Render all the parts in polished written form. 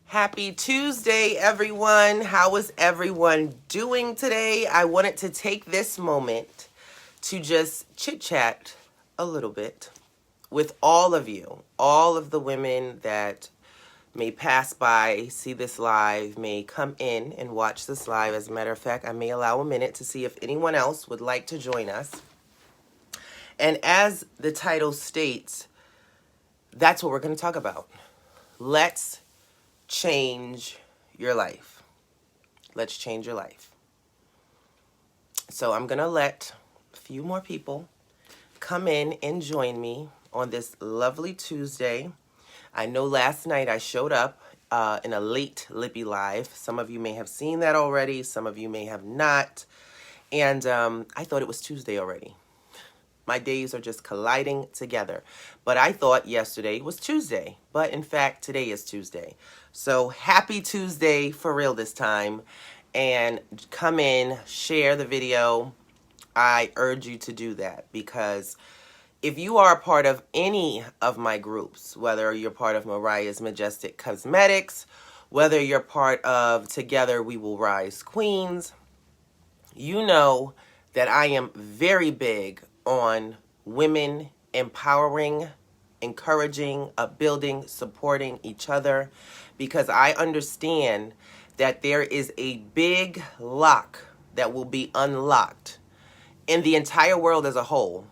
Happy Tuesday, everyone. How is everyone doing today? I wanted to take this moment to just chit chat a little bit with all of you, all of the women that may pass by, see this live, may come in and watch this live. As a matter of fact, I may allow a minute to see if anyone else would like to join us. And as the title states, that's what we're going to talk about. Let's change your life. Let's change your life. So I'm going to let a few more people come in and join me on this lovely Tuesday. I know last night I showed up in a late Lippy Live. Some of you may have seen that already. Some of you may have not. And I thought it was Tuesday already. My days are just colliding together. But I thought yesterday was Tuesday. But in fact, today is Tuesday. So happy Tuesday for real this time. And come in, share the video. I urge you to do that because if you are a part of any of my groups, whether you're part of Mariah's Majestic Cosmetics, whether you're part of Together We Will Rise Queens, you know that I am very big on women empowering, encouraging, upbuilding, supporting each other, because I understand that there is a big lock that will be unlocked in the entire world as a whole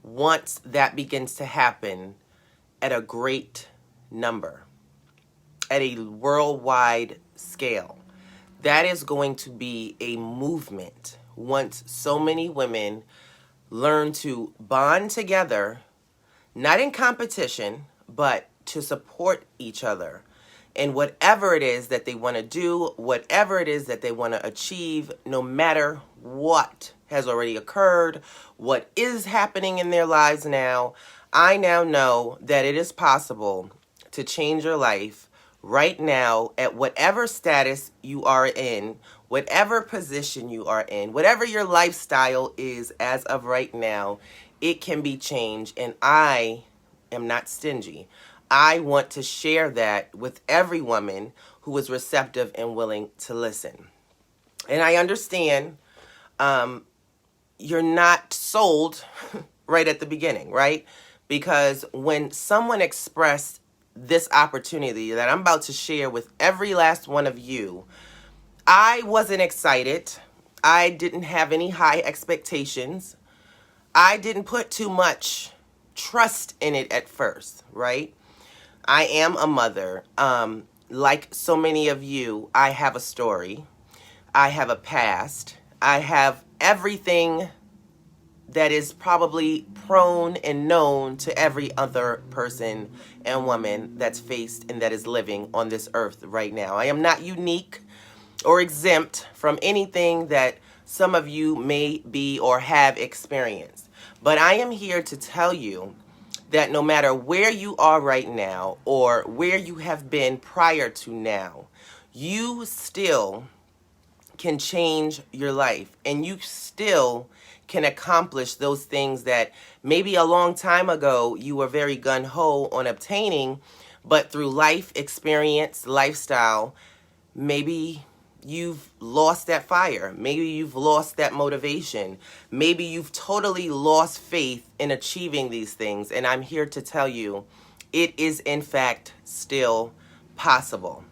once that begins to happen at a great number, at a worldwide scale. That is going to be a movement once so many women learn to bond together, not in competition, but to support each other in whatever it is that they want to do, whatever it is that they want to achieve, no matter what has already occurred, what is happening in their lives now. I now know that it is possible to change your life right now at whatever status you are in, whatever position you are in, whatever your lifestyle is as of right now, it can be changed. And I am not stingy. I want to share that with every woman who is receptive and willing to listen. And I understand you're not sold right at the beginning, right? Because when someone expressed this opportunity that I'm about to share with every last one of you, I wasn't excited. I didn't have any high expectations. I didn't put too much trust in it at first, right? I am a mother. Like so many of you, I have a story. I have a past. I have everything that is probably prone and known to every other person and woman that's faced and that is living on this earth right now. I am not unique or exempt from anything that some of you may be or have experienced. But I am here to tell you that no matter where you are right now or where you have been prior to now, you still can change your life and you still can accomplish those things that maybe a long time ago you were very gung-ho on obtaining, but through life experience, lifestyle, maybe you've lost that fire. Maybe you've lost that motivation. Maybe you've totally lost faith in achieving these things. And I'm here to tell you, it is in fact still possible.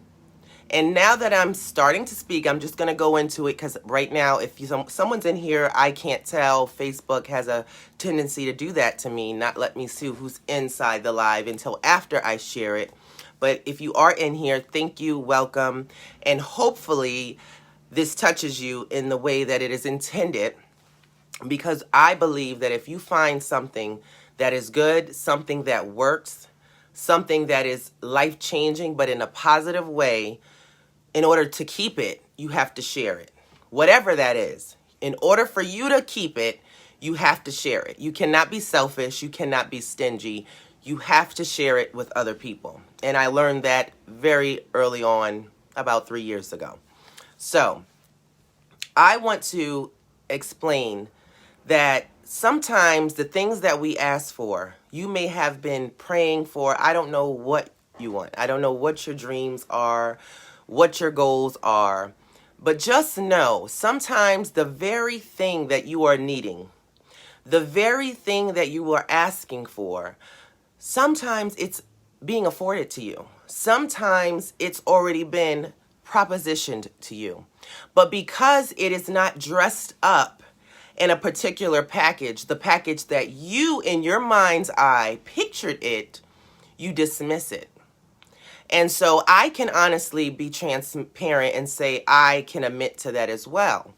And now that I'm starting to speak, I'm just going to go into it because right now, if someone's in here, I can't tell. Facebook has a tendency to do that to me, not let me see who's inside the live until after I share it. But if you are in here, thank you, welcome, and hopefully this touches you in the way that it is intended, because I believe that if you find something that is good, something that works, something that is life-changing but in a positive way, in order to keep it, you have to share it. Whatever that is. In order for you to keep it, you have to share it. You cannot be selfish. You cannot be stingy. You have to share it with other people. And I learned that very early on, about 3 years ago. So, I want to explain that sometimes the things that we ask for, you may have been praying for, I don't know what you want. I don't know what your dreams are, what your goals are, but just know sometimes the very thing that you are needing, the very thing that you are asking for, sometimes it's being afforded to you. Sometimes it's already been propositioned to you. But because it is not dressed up in a particular package, the package that you in your mind's eye pictured it, you dismiss it. And so I can honestly be transparent and say I can admit to that as well.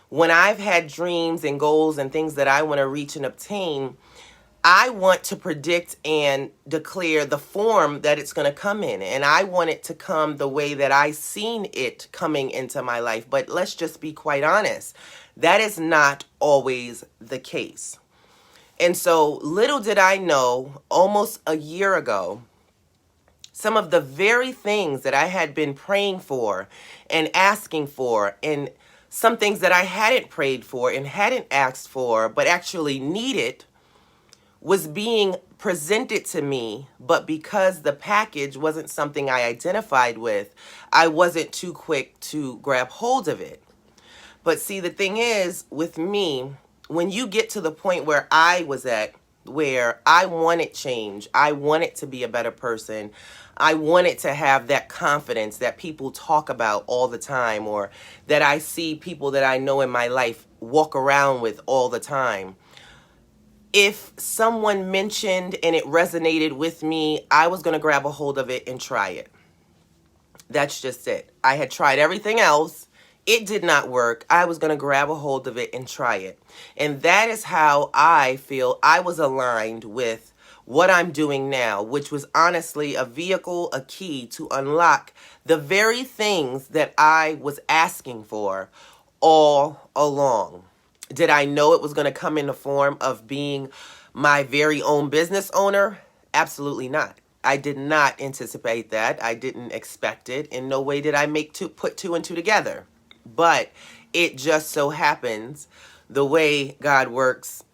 When I've had dreams and goals and things that I want to reach and obtain, I want to predict and declare the form that it's going to come in. And I want it to come the way that I seen it coming into my life. But let's just be quite honest. That is not always the case. And so little did I know, almost a year ago, some of the very things that I had been praying for and asking for, and some things that I hadn't prayed for and hadn't asked for, but actually needed, was being presented to me. But because the package wasn't something I identified with, I wasn't too quick to grab hold of it. But see, the thing is, with me, when you get to the point where I was at, where I wanted change, I wanted to be a better person, I wanted to have that confidence that people talk about all the time, or that I see people that I know in my life walk around with all the time. If someone mentioned and it resonated with me, I was going to grab a hold of it and try it. That's just it. I had tried everything else. It did not work. I was going to grab a hold of it and try it. And that is how I feel I was aligned with what I'm doing now, which was honestly a vehicle, a key to unlock the very things that I was asking for all along. Did I know it was going to come in the form of being my very own business owner? Absolutely not. I did not anticipate that. I didn't expect it. In no way did I put two and two together. But it just so happens the way God works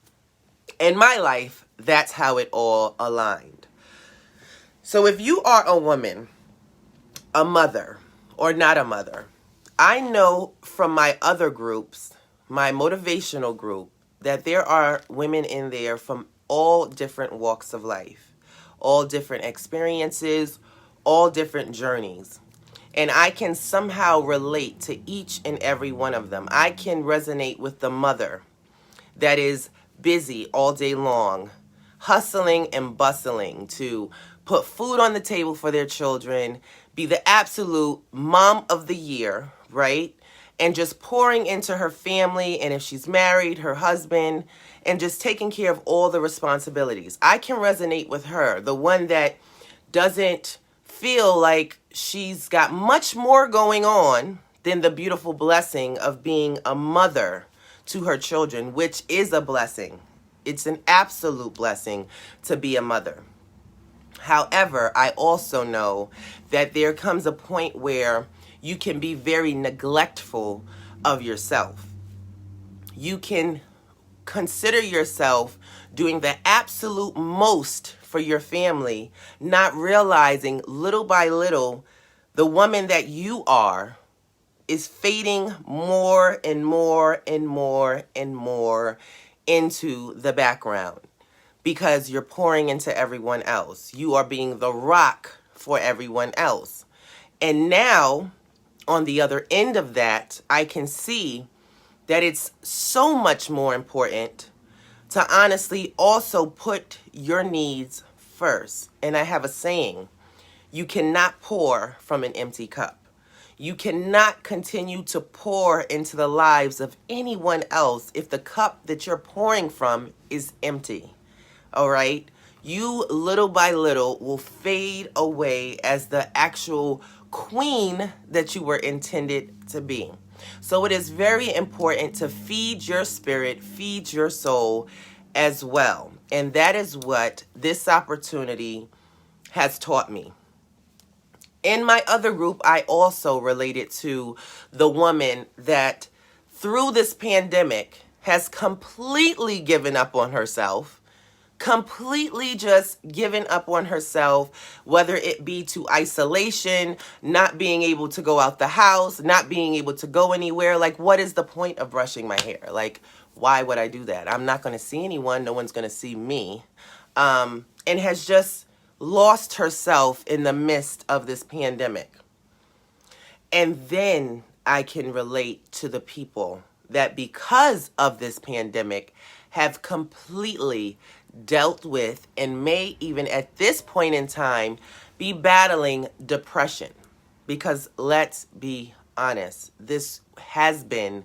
in my life, that's how it all aligned. So if you are a woman, a mother, or not a mother, I know from my other groups, my motivational group, that there are women in there from all different walks of life, all different experiences, all different journeys. And I can somehow relate to each and every one of them. I can resonate with the mother that is busy all day long, hustling and bustling to put food on the table for their children, be the absolute mom of the year, right? And just pouring into her family, and if she's married, her husband, and just taking care of all the responsibilities. I can resonate with her, the one that doesn't feel like she's got much more going on than the beautiful blessing of being a mother to her children, which is a blessing. It's an absolute blessing to be a mother. However, I also know that there comes a point where you can be very neglectful of yourself. You can consider yourself doing the absolute most for your family, not realizing little by little the woman that you are is fading more and more and more and more into the background because you're pouring into everyone else. You are being the rock for everyone else. And now, on the other end of that, I can see that it's so much more important to honestly also put your needs first. And I have a saying, you cannot pour from an empty cup. You cannot continue to pour into the lives of anyone else if the cup that you're pouring from is empty. All right? You, little by little, will fade away as the actual queen that you were intended to be. So it is very important to feed your spirit, feed your soul as well. And that is what this opportunity has taught me. In my other group, I also related to the woman that through this pandemic has completely given up on herself, completely just giving up on herself, whether it be to isolation, not being able to go out the house, not being able to go anywhere. Like, what is the point of brushing my hair? Like, why would I do that? I'm not going to see anyone. No one's going to see me. And has just lost herself in the midst of this pandemic. And then I can relate to the people that, because of this pandemic, have completely dealt with and may even at this point in time be battling depression. Because let's be honest, this has been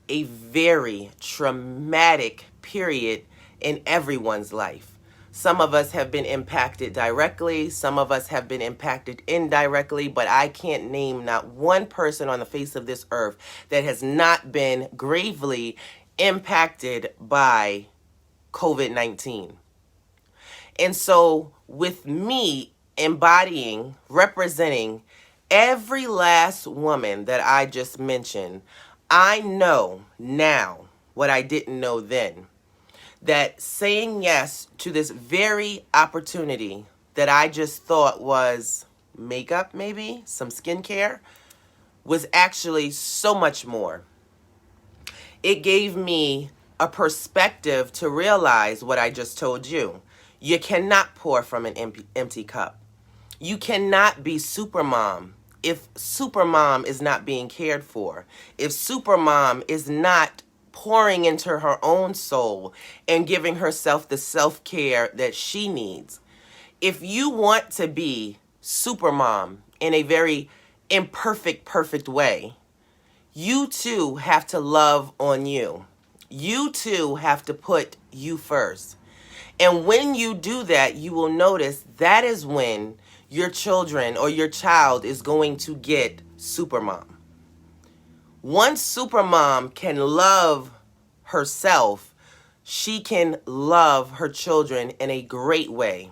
a very traumatic period in everyone's life. Some of us have been impacted directly. Some of us have been impacted indirectly, but I can't name not one person on the face of this earth that has not been gravely impacted by COVID-19. And so with me embodying, representing every last woman that I just mentioned, I know now what I didn't know then. That saying yes to this very opportunity that I just thought was makeup, maybe some skincare, was actually so much more. It gave me a perspective to realize what I just told you. You cannot pour from an empty cup. You cannot be supermom if supermom is not being cared for. If supermom is not pouring into her own soul and giving herself the self-care that she needs. If you want to be supermom in a very imperfect, perfect way, you too have to love on you. You too have to put you first. And when you do that, you will notice that is when your children or your child is going to get supermom. Once supermom can love herself, she can love her children in a great way,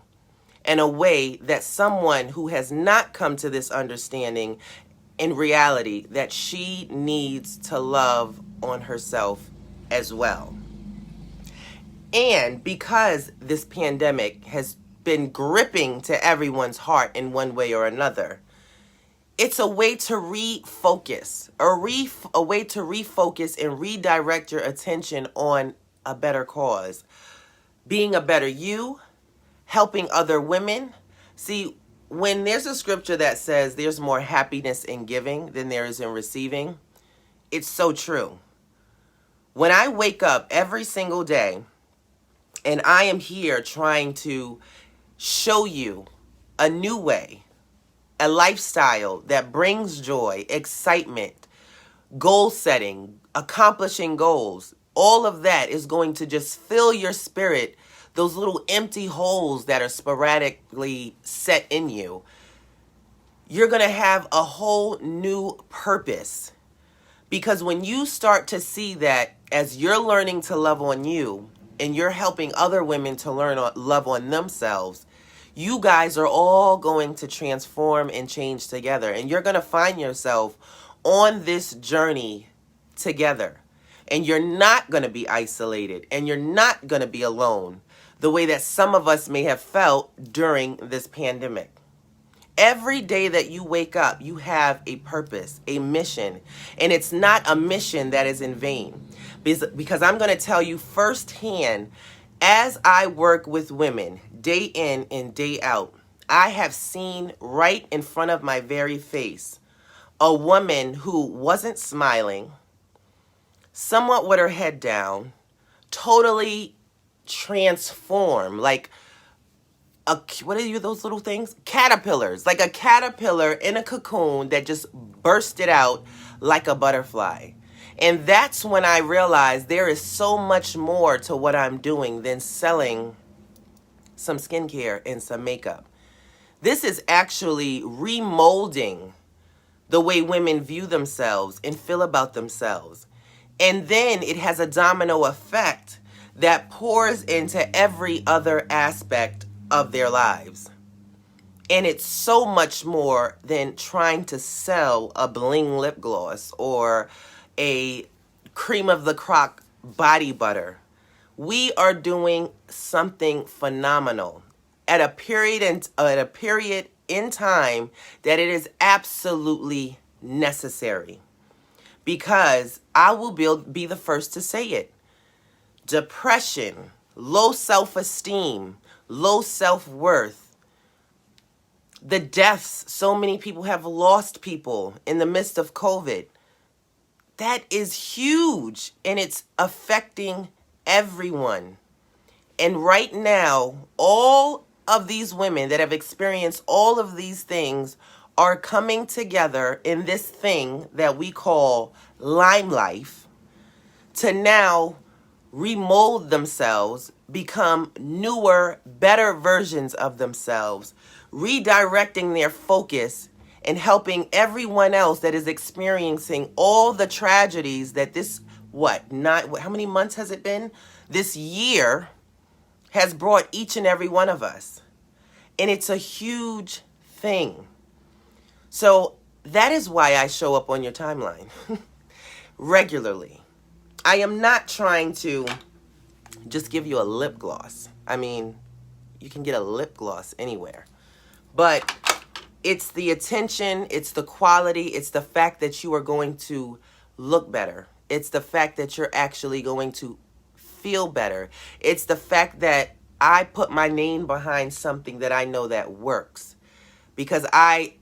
in a way that someone who has not come to this understanding in reality that she needs to love on herself as well. And because this pandemic has been gripping to everyone's heart in one way or another, it's a way to refocus, a way to refocus and redirect your attention on a better cause. Being a better you, helping other women. See, when there's a scripture that says there's more happiness in giving than there is in receiving, it's so true. When I wake up every single day and I am here trying to show you a new way, a lifestyle that brings joy, excitement, goal setting, accomplishing goals, all of that is going to just fill your spirit, those little empty holes that are sporadically set in you. You're going to have a whole new purpose. Because when you start to see that as you're learning to love on you and you're helping other women to love on themselves, you guys are all going to transform and change together. And you're going to find yourself on this journey together. And you're not going to be isolated. And you're not going to be alone the way that some of us may have felt during this pandemic. Every day that you wake up, you have a purpose, a mission. And it's not a mission that is in vain. Because I'm going to tell you firsthand, as I work with women day in and day out, I have seen right in front of my very face a woman who wasn't smiling, somewhat with her head down, totally transform, like what are those little things? Caterpillars, like a caterpillar in a cocoon that just bursted out like a butterfly. And that's when I realized there is so much more to what I'm doing than selling some skincare and some makeup. This is actually remolding the way women view themselves and feel about themselves. And then it has a domino effect that pours into every other aspect of their lives. And it's so much more than trying to sell a bling lip gloss or a cream of the crop body butter. We are doing something phenomenal at a period in time that it is absolutely necessary. Because I will be the first to say it. Depression, low self-esteem, low self-worth, the deaths, so many people have lost people in the midst of COVID. That is huge, and it's affecting everyone. And right now, all of these women that have experienced all of these things are coming together in this thing that we call Lyme Life to now remold themselves, become newer, better versions of themselves, redirecting their focus and helping everyone else that is experiencing all the tragedies that this, how many months has it been? This year has brought each and every one of us. And it's a huge thing. So that is why I show up on your timeline regularly. I am not trying to just give you a lip gloss. I mean, you can get a lip gloss anywhere. But it's the attention, it's the quality, it's the fact that you are going to look better. It's the fact that you're actually going to feel better. It's the fact that I put my name behind something that I know that works. Because I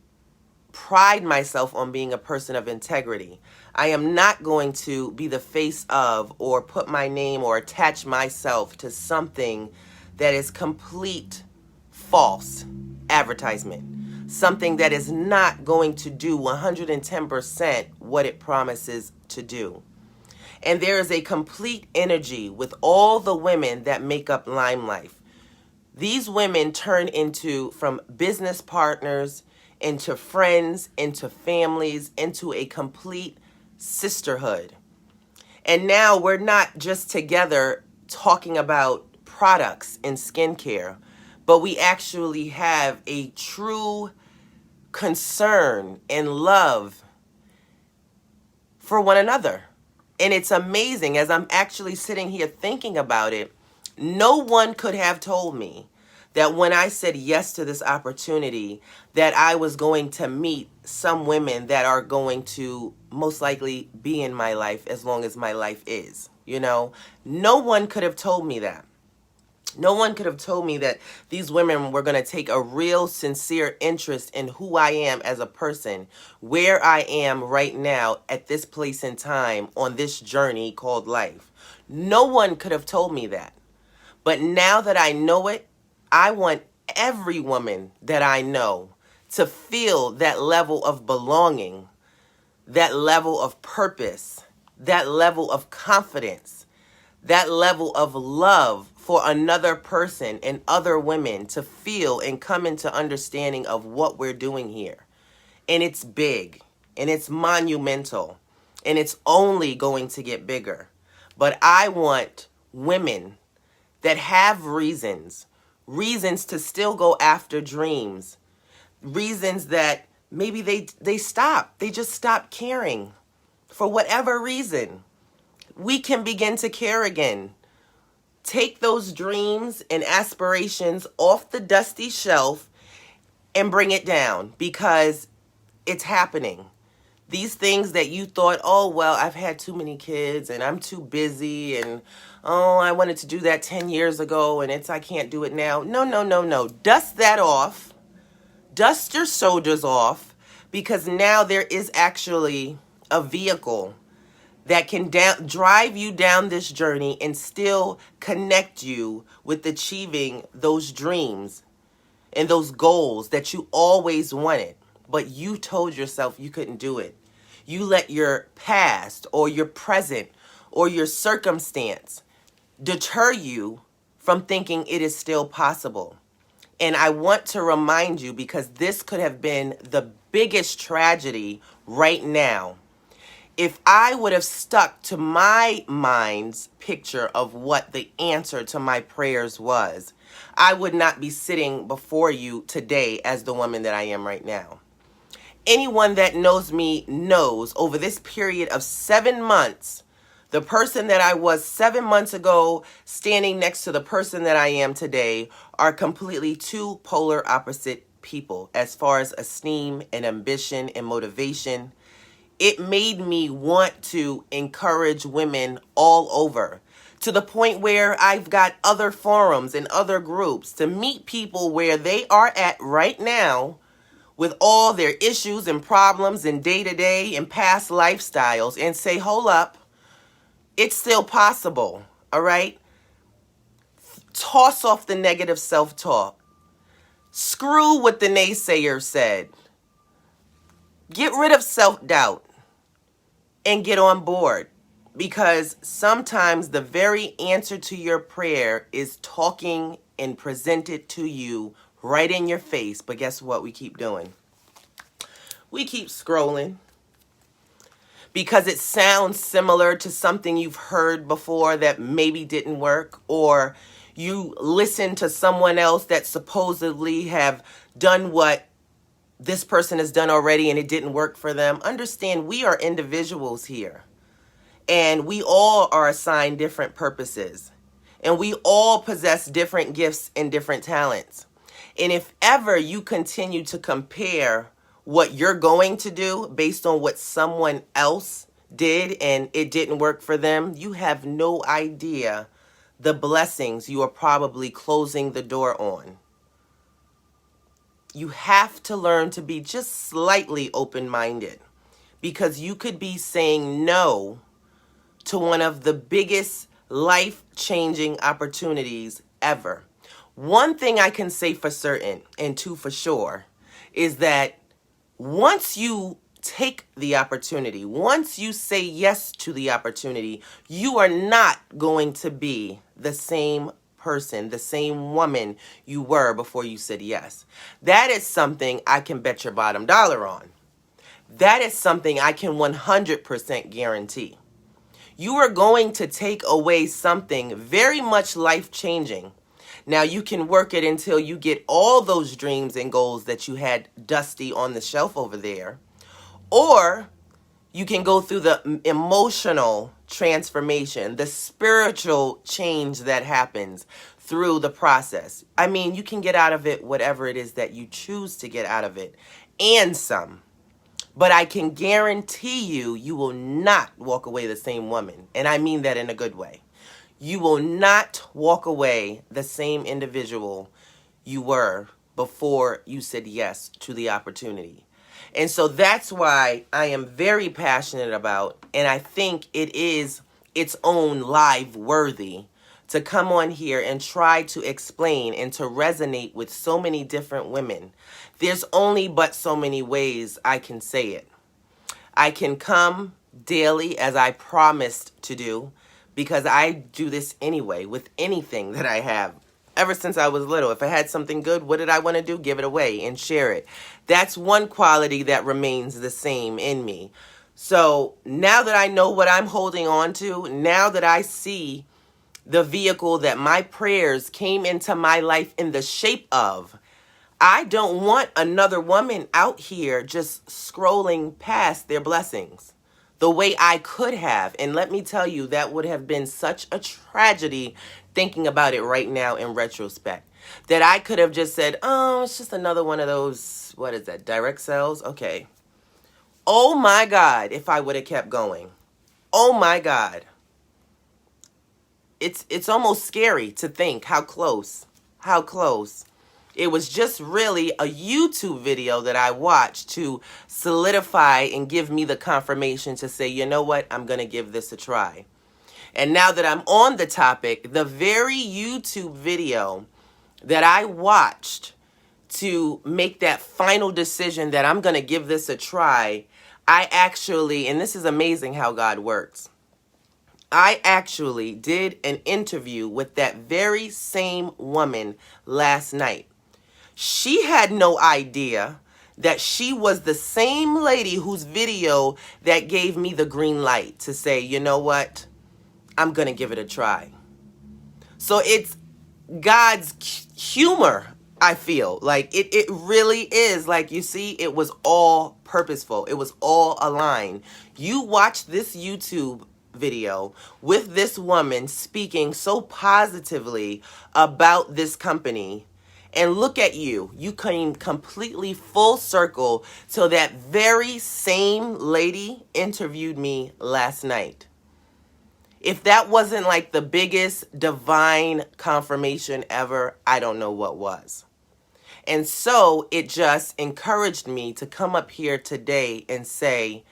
pride myself on being a person of integrity. I am not going to be the face of or put my name or attach myself to something that is complete false advertisement. Something that is not going to do 110% what it promises to do. And there is a complete energy with all the women that make up Lyme Life. These women turn from business partners, into friends, into families, into a complete sisterhood. And now we're not just together talking about products and skincare, but we actually have a true concern and love for one another. And it's amazing as I'm actually sitting here thinking about it. No one could have told me that when I said yes to this opportunity, that I was going to meet some women that are going to most likely be in my life as long as my life is, no one could have told me that. No one could have told me that these women were going to take a real sincere interest in who I am as a person, where I am right now at this place in time on this journey called life. No one could have told me that. But now that I know it, I want every woman that I know to feel that level of belonging, that level of purpose, that level of confidence, that level of love for another person and other women to feel and come into understanding of what we're doing here. And it's big, and it's monumental, and it's only going to get bigger. But I want women that have reasons to still go after dreams, reasons that maybe they just stop caring for whatever reason. We can begin to care again. Take those dreams and aspirations off the dusty shelf and bring it down, because it's happening. These things that you thought, oh, well, I've had too many kids and I'm too busy and, oh, I wanted to do that 10 years ago and I can't do it now. No. Dust that off. Dust your shoulders off, because now there is actually a vehicle that can drive you down this journey and still connect you with achieving those dreams and those goals that you always wanted, but you told yourself you couldn't do it. You let your past or your present or your circumstance deter you from thinking it is still possible. And I want to remind you, because this could have been the biggest tragedy right now, if I would have stuck to my mind's picture of what the answer to my prayers was, I would not be sitting before you today as the woman that I am right now. Anyone that knows me knows over this period of 7 months, The person that I was 7 months ago, standing next to the person that I am today, are completely two polar opposite people as far as esteem and ambition and motivation. It made me want to encourage women all over, to the point where I've got other forums and other groups to meet people where they are at right now with all their issues and problems and day-to-day and past lifestyles, and say, hold up, it's still possible, all right? Toss off the negative self-talk. Screw what the naysayer said. Get rid of self-doubt and get on board, because sometimes the very answer to your prayer is talking and presented to you right in your face. But guess what we keep doing? We keep scrolling because it sounds similar to something you've heard before that maybe didn't work, or you listen to someone else that supposedly have done what this person has done already and it didn't work for them. Understand, we are individuals here, and we all are assigned different purposes, and we all possess different gifts and different talents. And if ever you continue to compare what you're going to do based on what someone else did and it didn't work for them, you have no idea the blessings you are probably closing the door on. You have to learn to be just slightly open-minded, because you could be saying no to one of the biggest life-changing opportunities ever. One thing I can say for certain, and two for sure, is that once you take the opportunity, once you say yes to the opportunity, you are not going to be the same person, the same woman you were before you said yes. That is something I can bet your bottom dollar on. That is something I can 100% guarantee. You are going to take away something very much life-changing. Now, you can work it until you get all those dreams and goals that you had dusty on the shelf over there. Or you can go through the emotional transformation, the spiritual change that happens through the process. I mean, you can get out of it whatever it is that you choose to get out of it, and some. But I can guarantee you, you will not walk away the same woman. And I mean that in a good way. You will not walk away the same individual you were before you said yes to the opportunity. And so that's why I am very passionate about, and I think it is its own live worthy, to come on here and try to explain and to resonate with so many different women. There's only but so many ways I can say it. I can come daily as I promised to do, because I do this anyway with anything that I have. Ever since I was little, if I had something good, what did I want to do? Give it away and share it. That's one quality that remains the same in me. So now that I know what I'm holding on to, now that I see the vehicle that my prayers came into my life in the shape of, I don't want another woman out here just scrolling past their blessings the way I could have. And let me tell you, that would have been such a tragedy thinking about it right now in retrospect, that I could have just said, oh, it's just another one of those, what is that, direct sales? Okay. Oh my God, if I would have kept going. Oh my God. It's almost scary to think how close. It was just really a YouTube video that I watched to solidify and give me the confirmation to say, you know what, I'm going to give this a try. And now that I'm on the topic, the very YouTube video that I watched to make that final decision that I'm going to give this a try, I actually, and this is amazing how God works, I actually did an interview with that very same woman last night. She had no idea that she was the same lady whose video that gave me the green light to say, you know what, I'm going to give it a try. So it's God's humor, I feel. Like it really is. Like, you see, it was all purposeful. It was all aligned. You watch this YouTube video with this woman speaking so positively about this company. And look at you. You came completely full circle. So that very same lady interviewed me last night. If that wasn't like the biggest divine confirmation ever, I don't know what was. And so it just encouraged me to come up here today and say,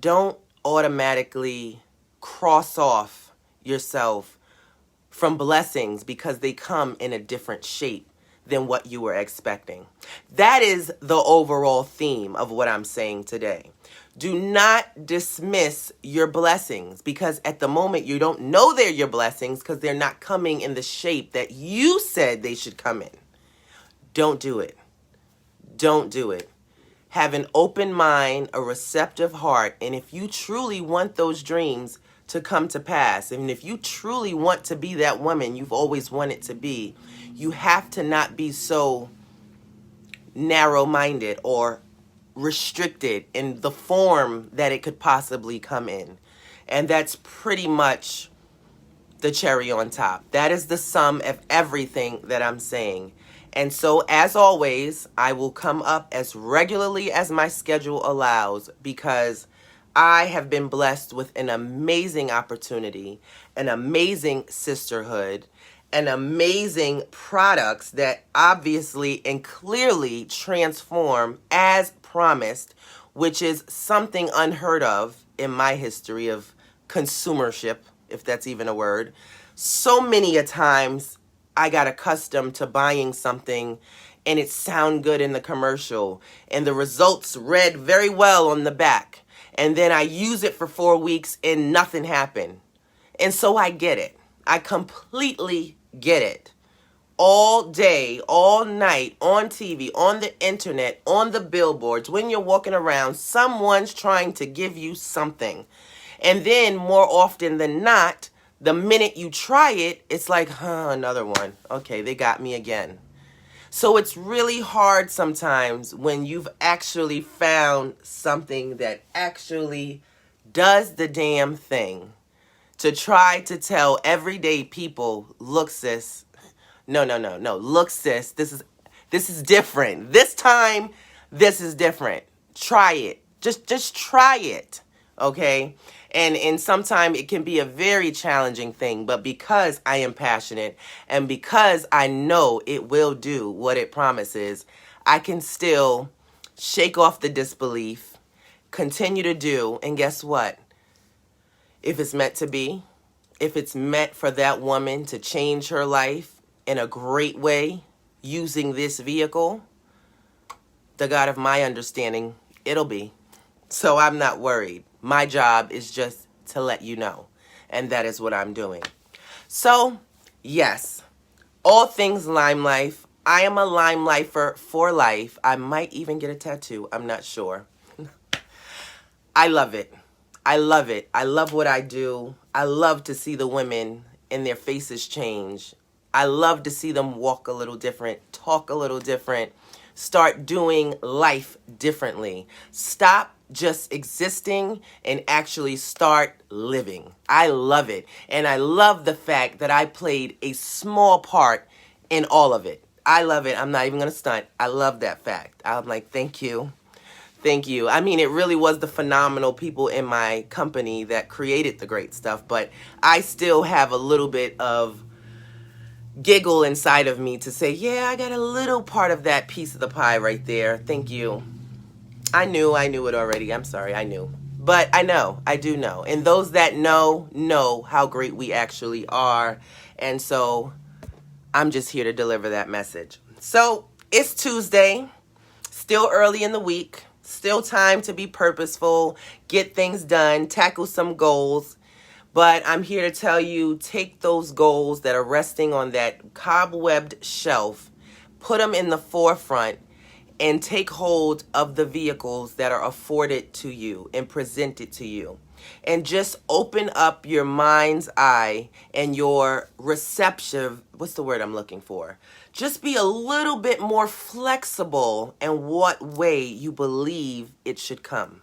don't automatically cross off yourself from blessings because they come in a different shape than what you were expecting. That is the overall theme of what I'm saying today. Do not dismiss your blessings because at the moment you don't know they're your blessings because they're not coming in the shape that you said they should come in. Don't do it. Don't do it. Have an open mind, a receptive heart, and if you truly want those dreams to come to pass, and if you truly want to be that woman you've always wanted to be, you have to not be so narrow-minded or restricted in the form that it could possibly come in. And that's pretty much the cherry on top. That is the sum of everything that I'm saying. And so, as always, I will come up as regularly as my schedule allows because I have been blessed with an amazing opportunity, an amazing sisterhood, and amazing products that obviously and clearly transform as promised, which is something unheard of in my history of consumership, if that's even a word. So many a times I got accustomed to buying something and it sound good in the commercial and the results read very well on the back. And then I use it for 4 weeks and nothing happened. And so I get it. I completely get it. All day, all night, on TV, on the internet, on the billboards, when you're walking around, someone's trying to give you something. And then more often than not, the minute you try it, it's like, another one. Okay, they got me again. So it's really hard sometimes when you've actually found something that actually does the damn thing to try to tell everyday people, look, sis, no, look, sis, this is different. This time, this is different. Try it. Just try it, okay? And sometimes it can be a very challenging thing, but because I am passionate and because I know it will do what it promises, I can still shake off the disbelief, continue to do, and guess what? If it's meant to be, if it's meant for that woman to change her life in a great way using this vehicle, the God of my understanding, it'll be. So I'm not worried. My job is just to let you know. And that is what I'm doing. So, yes, all things Lime Life. I am a Lime Lifer for life. I might even get a tattoo. I'm not sure. I love it. I love it. I love what I do. I love to see the women and their faces change. I love to see them walk a little different, talk a little different, start doing life differently. Stop just existing and actually start living. I love it. And I love the fact that I played a small part in all of it. I love it. I'm not even going to stunt. I love that fact. I'm like, thank you. Thank you. I mean, it really was the phenomenal people in my company that created the great stuff, but I still have a little bit of giggle inside of me to say, yeah, I got a little part of that piece of the pie right there. Thank you. I knew it already. I'm sorry, I knew. But I do know. And those that know how great we actually are. And so I'm just here to deliver that message. So it's Tuesday, still early in the week, still time to be purposeful, get things done, tackle some goals. But I'm here to tell you, take those goals that are resting on that cobwebbed shelf, put them in the forefront, and take hold of the vehicles that are afforded to you and presented to you. And just open up your mind's eye and your receptive, what's the word I'm looking for? Just be a little bit more flexible in what way you believe it should come.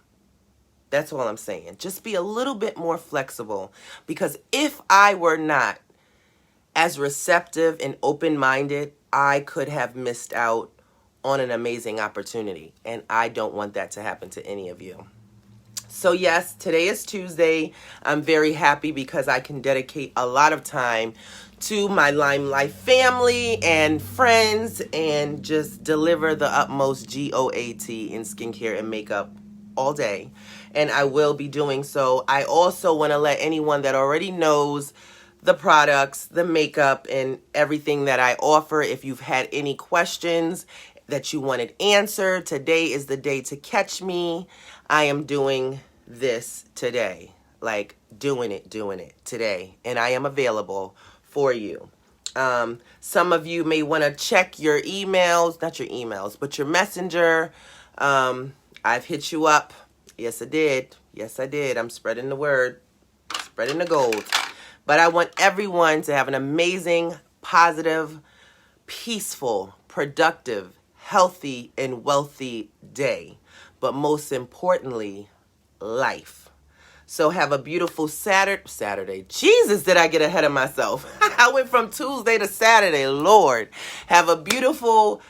That's all I'm saying. Just be a little bit more flexible, because if I were not as receptive and open-minded, I could have missed out on an amazing opportunity, and I don't want that to happen to any of you. So yes, today is Tuesday. I'm very happy because I can dedicate a lot of time to my Lime Life family and friends and just deliver the utmost GOAT in skincare and makeup all day. And I will be doing so. I also want to let anyone that already knows the products, the makeup, and everything that I offer, if you've had any questions that you wanted answered, today is the day to catch me. I am doing this today, like doing it today, and I am available for you. Some of you may want to check your emails, not your emails, but your messenger. I've hit you up. Yes, I did. Yes, I did. I'm spreading the word, spreading the gold. But I want everyone to have an amazing, positive, peaceful, productive, healthy, and wealthy day. But most importantly, life. So have a beautiful Saturday. Jesus, did I get ahead of myself? I went from Tuesday to Saturday. Lord, have a beautiful,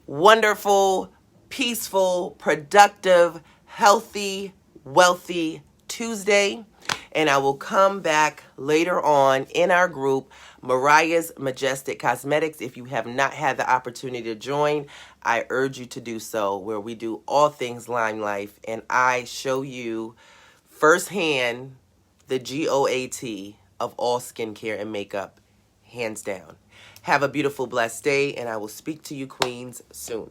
wonderful, peaceful, productive, healthy, wealthy Tuesday. And I will come back later on in our group, Mariah's Majestic Cosmetics. If you have not had the opportunity to join, I urge you to do so, where we do all things Lime Life, and I show you firsthand the GOAT of all skincare and makeup, hands down. Have a beautiful, blessed day, and I will speak to you, queens, soon.